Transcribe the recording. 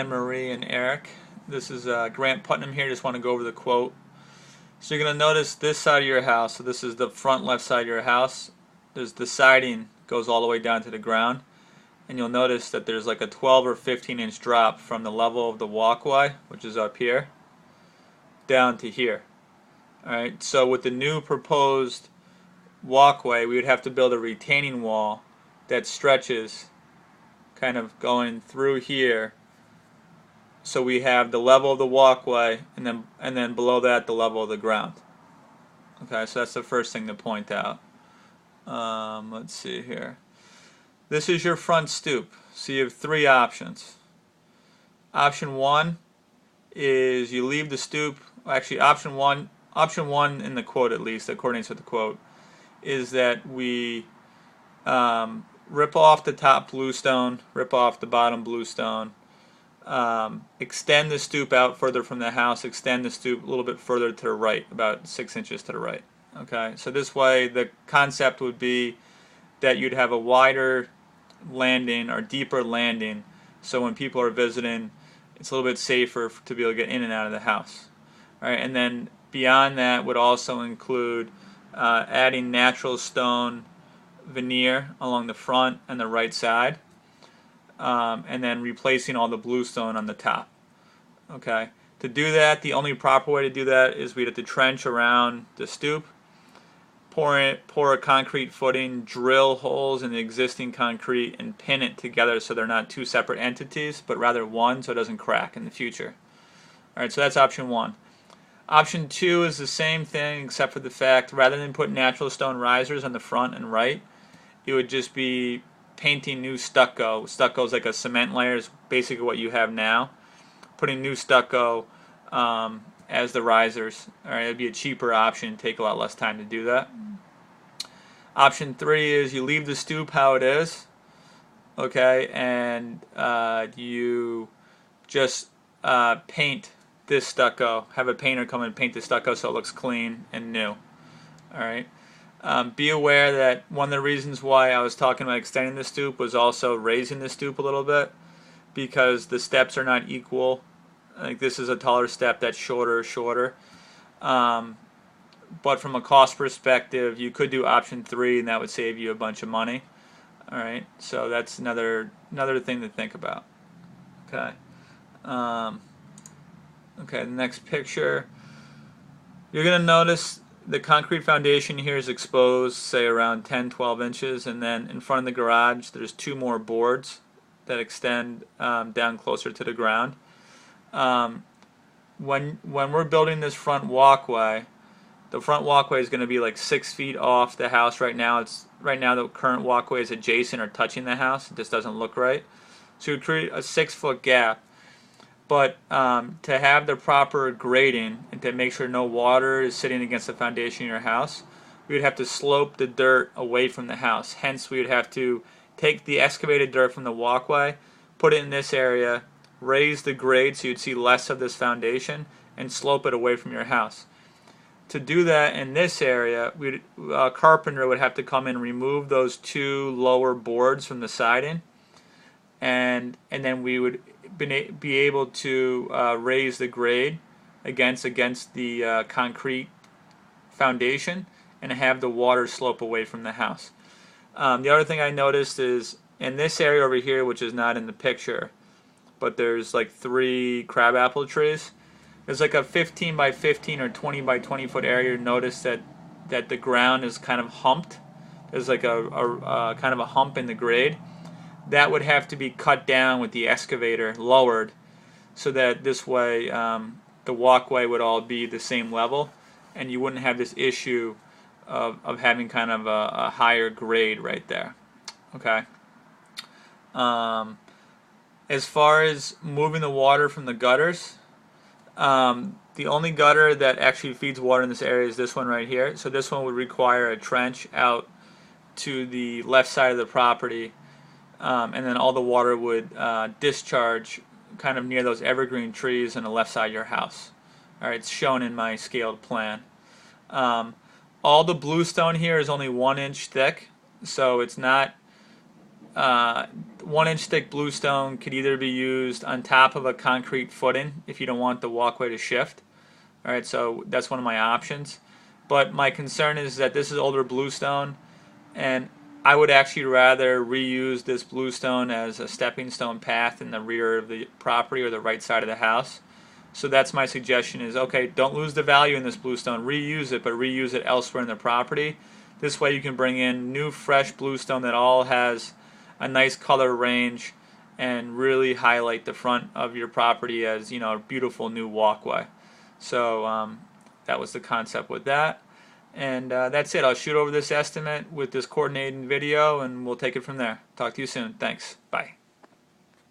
Anne Marie and Eric. This is Grant Putnam here. Just want to go over the quote. So you're going to notice this side of your house. So this is the front left side of your house. There's the siding goes all the way down to the ground. And you'll notice that there's like a 12 or 15 inch drop from the level of the walkway, which is up here, down to here. Alright, so with the new proposed walkway, we would have to build a retaining wall that stretches kind of going through here, so we have the level of the walkway and then below that the level of the ground. Okay, so that's the first thing to point out. Let's see here. This is your front stoop. So you have three options. Option one is you leave the stoop. Actually, option one in the quote, at least according to the quote, is that we rip off the top bluestone, rip off the bottom bluestone, extend the stoop out further from the house, extend the stoop a little bit further to the right, about 6 inches to the right. Okay, so this way the concept would be that you'd have a wider landing or deeper landing, so when people are visiting, it's a little bit safer to be able to get in and out of the house. All right, and then beyond that would also include adding natural stone veneer along the front and the right side, and then replacing all the bluestone on the top. Okay, to do that, the only proper way to do that is we'd have to trench around the stoop, pour a concrete footing, drill holes in the existing concrete, and pin it together so they're not two separate entities, but rather one, so it doesn't crack in the future. Alright, so that's option one. Option two is the same thing, except for the fact, rather than put natural stone risers on the front and right, it would just be painting new stucco. Stucco is like a cement layer, is basically what you have now. Putting new stucco as the risers. Alright, it would be a cheaper option, take a lot less time to do that. Option three is you leave the stoop how it is, okay, and you just paint this stucco. Have a painter come and paint the stucco so it looks clean and new. Alright. Be aware that one of the reasons why I was talking about extending the stoop was also raising the stoop a little bit, because the steps are not equal. Like this is a taller step, that's shorter. But from a cost perspective, you could do option three, and that would save you a bunch of money. All right, so that's another thing to think about. Okay. Okay, the next picture. You're gonna notice the concrete foundation here is exposed, say around 10-12 inches, and then in front of the garage, there's two more boards that extend down closer to the ground. When we're building this front walkway, the front walkway is going to be like 6 feet off the house. Right now the current walkway is adjacent or touching the house. It just doesn't look right. So you create a 6-foot gap. But to have the proper grading and to make sure no water is sitting against the foundation of your house, we would have to slope the dirt away from the house. Hence, we would have to take the excavated dirt from the walkway, put it in this area, raise the grade so you'd see less of this foundation, and slope it away from your house. To do that in this area, a carpenter would have to come in and remove those two lower boards from the siding, and then we would be able to raise the grade against the concrete foundation and have the water slope away from the house. The other thing I noticed is in this area over here, which is not in the picture, but there's like 3 crabapple trees. There's like a 15 by 15 or 20 by 20 foot area. Notice that the ground is kind of humped. There's like a kind of a hump in the grade. That would have to be cut down with the excavator, lowered, so that this way the walkway would all be the same level, and you wouldn't have this issue of having kind of a higher grade right there. Okay. As far as moving the water from the gutters, the only gutter that actually feeds water in this area is this one right here. So this one would require a trench out to the left side of the property, and then all the water would discharge kind of near those evergreen trees on the left side of your house. Alright, it's shown in my scaled plan. All the bluestone here is only 1 inch thick, so it's not uh, 1-inch thick bluestone could either be used on top of a concrete footing if you don't want the walkway to shift. Alright, so that's one of my options. But my concern is that this is older bluestone, and I would actually rather reuse this bluestone as a stepping stone path in the rear of the property or the right side of the house. So that's my suggestion is, okay, don't lose the value in this bluestone, reuse it, but reuse it elsewhere in the property. This way you can bring in new fresh bluestone that all has a nice color range and really highlight the front of your property as, a beautiful new walkway. So that was the concept with that. And that's it. I'll shoot over this estimate with this coordinating video, and we'll take it from there. Talk to you soon. Thanks. Bye.